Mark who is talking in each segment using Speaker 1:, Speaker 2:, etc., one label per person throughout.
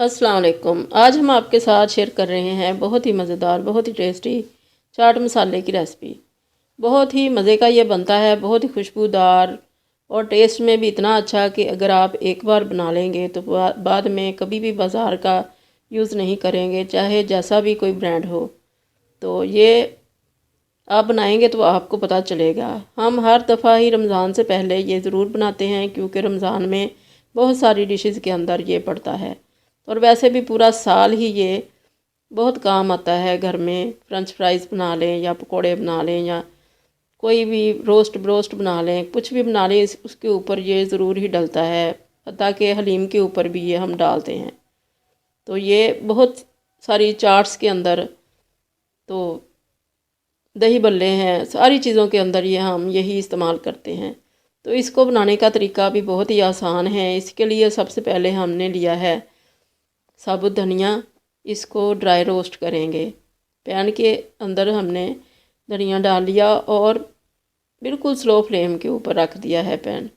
Speaker 1: अस्सलाम वालेकुम। आज हम आपके साथ शेयर कर रहे हैं बहुत ही मज़ेदार, बहुत ही टेस्टी चाट मसाले की रेसिपी। बहुत ही मज़े का ये बनता है, बहुत ही खुशबूदार और टेस्ट में भी इतना अच्छा कि अगर आप एक बार बना लेंगे तो बाद में कभी भी बाज़ार का यूज़ नहीं करेंगे, चाहे जैसा भी कोई ब्रांड हो। तो ये आप बनाएंगे तो आपको पता चलेगा। हम हर दफ़ा ही रमज़ान से पहले ये ज़रूर बनाते हैं, क्योंकि रमज़ान में बहुत सारी डिशेस के अंदर ये पड़ता है और वैसे भी पूरा साल ही ये बहुत काम आता है। घर में फ्रेंच फ्राइज़ बना लें या पकोड़े बना लें या कोई भी रोस्ट ब्रोस्ट बना लें, कुछ भी बना लें, उसके ऊपर ये ज़रूर ही डलता है। ताकि हलीम के ऊपर भी ये हम डालते हैं। तो ये बहुत सारी चाट्स के अंदर, तो दही बल्ले हैं, सारी चीज़ों के अंदर ये हम यही इस्तेमाल करते हैं। तो इसको बनाने का तरीका भी बहुत ही आसान है। इसके लिए सबसे पहले हमने लिया है साबुत धनिया। इसको ड्राई रोस्ट करेंगे। पैन के अंदर हमने धनिया डाल लिया और बिल्कुल स्लो फ्लेम के ऊपर रख दिया है पैन।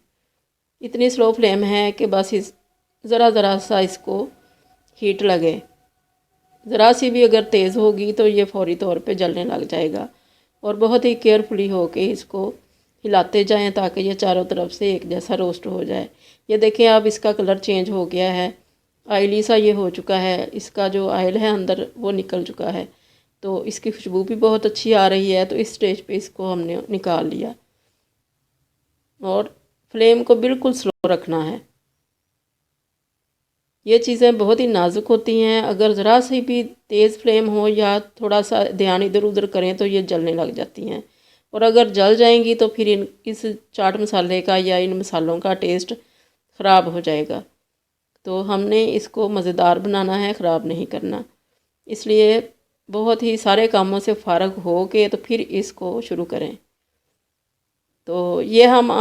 Speaker 1: इतनी स्लो फ्लेम है कि बस इस ज़रा सा इसको हीट लगे। ज़रा सी भी अगर तेज़ होगी तो ये फौरी तौर पे जलने लग जाएगा। और बहुत ही केयरफुली होके इसको हिलाते जाएं ताकि ये चारों तरफ से एक जैसा रोस्ट हो जाए। ये देखें, अब इसका कलर चेंज हो गया है, ऑयली सा ये हो चुका है। इसका जो ऑयल है अंदर वो निकल चुका है, तो इसकी खुशबू भी बहुत अच्छी आ रही है। तो इस स्टेज पे इसको हमने निकाल लिया और फ्लेम को बिल्कुल स्लो रखना है। ये चीज़ें बहुत ही नाजुक होती हैं, अगर ज़रा सी भी तेज़ फ्लेम हो या थोड़ा सा ध्यान इधर उधर करें तो ये जलने लग जाती हैं। और अगर जल जाएंगी तो फिर इस चाट मसाले का या इन मसालों का टेस्ट ख़राब हो जाएगा। तो हमने इसको मज़ेदार बनाना है, ख़राब नहीं करना। इसलिए बहुत ही सारे कामों से फ़ारग हो के तो फिर इसको शुरू करें। तो ये हम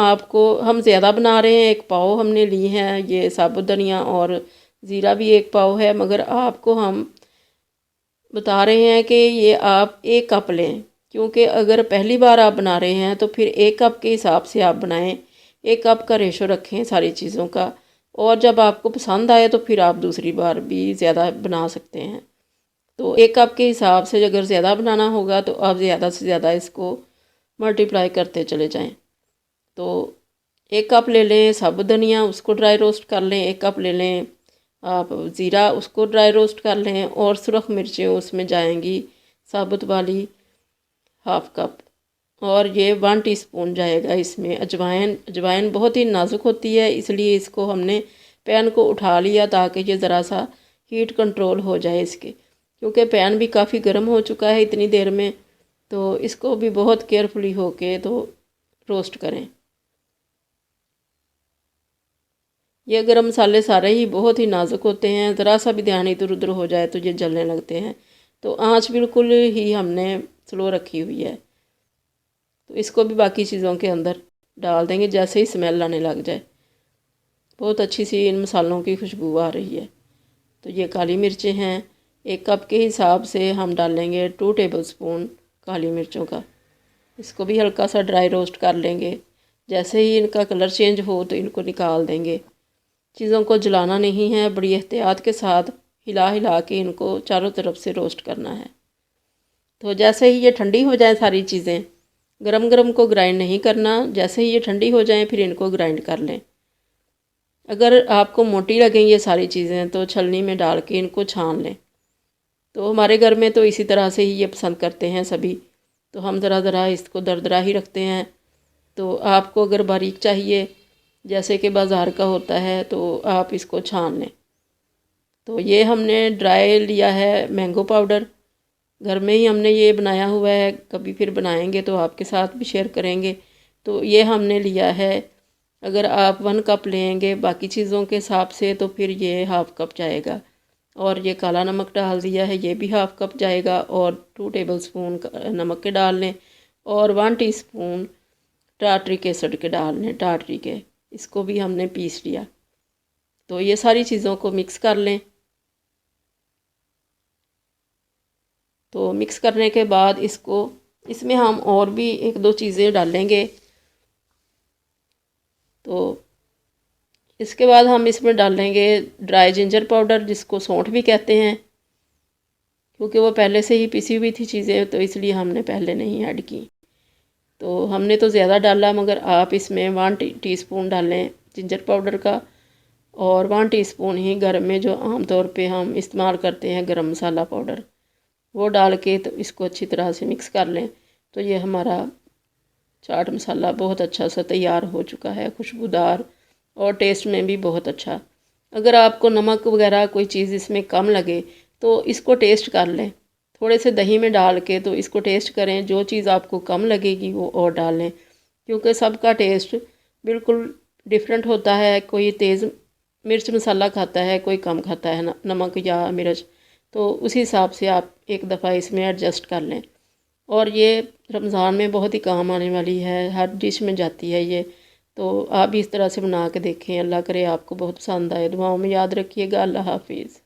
Speaker 1: ज़्यादा बना रहे हैं, 1 पाव हमने ली है ये साबुत धनिया, और ज़ीरा भी 1 पाव है। मगर आपको हम बता रहे हैं कि ये आप 1 कप लें, क्योंकि अगर पहली बार आप बना रहे हैं तो फिर 1 कप के हिसाब से आप बनाएं। 1 कप का रेशो रखें सारी चीज़ों का, और जब आपको पसंद आए तो फिर आप दूसरी बार भी ज़्यादा बना सकते हैं। तो 1 कप के हिसाब से अगर ज़्यादा बनाना होगा तो आप ज़्यादा से ज़्यादा इसको मल्टीप्लाई करते चले जाएं। तो 1 कप ले लें साबुत धनिया, उसको ड्राई रोस्ट कर लें। 1 कप ले लें आप ज़ीरा, उसको ड्राई रोस्ट कर लें। और सुरख मिर्चें उसमें जाएंगी साबुत वाली 1/2 कप। और ये 1 टीस्पून जाएगा इसमें अजवाइन बहुत ही नाजुक होती है, इसलिए इसको हमने पैन को उठा लिया ताकि ये ज़रा सा हीट कंट्रोल हो जाए इसके, क्योंकि पैन भी काफ़ी गर्म हो चुका है इतनी देर में। तो इसको भी बहुत केयरफुली होके तो रोस्ट करें। ये गरम मसाले सारे ही बहुत ही नाजुक होते हैं, ज़रा सा भी ध्यान इधर उधर हो जाए तो ये जलने लगते हैं। तो आंच बिल्कुल ही हमने स्लो रखी हुई है। तो इसको भी बाकी चीज़ों के अंदर डाल देंगे जैसे ही स्मेल आने लग जाए। बहुत अच्छी सी इन मसालों की खुशबू आ रही है। तो ये काली मिर्चें हैं, 1 कप के हिसाब से हम डालेंगे 2 टेबलस्पून काली मिर्चों का। इसको भी हल्का सा ड्राई रोस्ट कर लेंगे। जैसे ही इनका कलर चेंज हो तो इनको निकाल देंगे। चीज़ों को जलाना नहीं है, बड़ी एहतियात के साथ हिला हिला के इनको चारों तरफ से रोस्ट करना है। तो जैसे ही ये ठंडी हो जाए सारी चीज़ें, गरम गरम को ग्राइंड नहीं करना, जैसे ही ये ठंडी हो जाए फिर इनको ग्राइंड कर लें। अगर आपको मोटी लगें ये सारी चीज़ें तो छलनी में डाल के इनको छान लें। तो हमारे घर में तो इसी तरह से ही ये पसंद करते हैं सभी। तो हम ज़रा ज़रा इसको दरदरा ही रखते हैं। तो आपको अगर बारीक चाहिए जैसे कि बाज़ार का होता है तो आप इसको छान लें। तो ये हमने ड्राई लिया है मैंगो पाउडर, घर में ही हमने ये बनाया हुआ है, कभी फिर बनाएंगे तो आपके साथ भी शेयर करेंगे। तो ये हमने लिया है, अगर आप 1 कप लेंगे बाकी चीज़ों के हिसाब से तो फिर ये 1/2 कप जाएगा। और ये काला नमक डाल दिया है, ये भी 1/2 कप जाएगा। और 2 टेबलस्पून नमक के डाल लें, और 1 टीस्पून टाटरिक एसिड के डाल लें, टाटरी के, इसको भी हमने पीस लिया। तो ये सारी चीज़ों को मिक्स कर लें। तो मिक्स करने के बाद इसमें हम और भी 1-2 चीज़ें डालेंगे। तो इसके बाद हम इसमें डालेंगे ड्राई जिंजर पाउडर, जिसको सौंठ भी कहते हैं, क्योंकि वो पहले से ही पिसी हुई थी चीज़ें, तो इसलिए हमने पहले नहीं ऐड की। तो हमने तो ज़्यादा डाला, मगर आप इसमें 1 टीस्पून डालें जिंजर पाउडर का, और 1 टीस्पून ही घर में जो आम तौर पे हम इस्तेमाल करते हैं गरम मसाला पाउडर, वो डाल के तो इसको अच्छी तरह से मिक्स कर लें। तो ये हमारा चाट मसाला बहुत अच्छा सा तैयार हो चुका है, खुशबूदार और टेस्ट में भी बहुत अच्छा। अगर आपको नमक वगैरह कोई चीज़ इसमें कम लगे तो इसको टेस्ट कर लें, थोड़े से दही में डाल के तो इसको टेस्ट करें, जो चीज़ आपको कम लगेगी वो और डाल लें, क्योंकि सबका टेस्ट बिल्कुल डिफरेंट होता है। कोई तेज़ मिर्च मसाला खाता है, कोई कम खाता है नमक या मिर्च, तो उसी हिसाब से आप एक दफ़ा इसमें एडजस्ट कर लें। और ये रमज़ान में बहुत ही काम आने वाली है, हर डिश में जाती है ये। तो आप भी इस तरह से बना के देखें। अल्लाह करे आपको बहुत पसंद आए। दुआओं में याद रखिएगा। अल्लाह हाफिज़।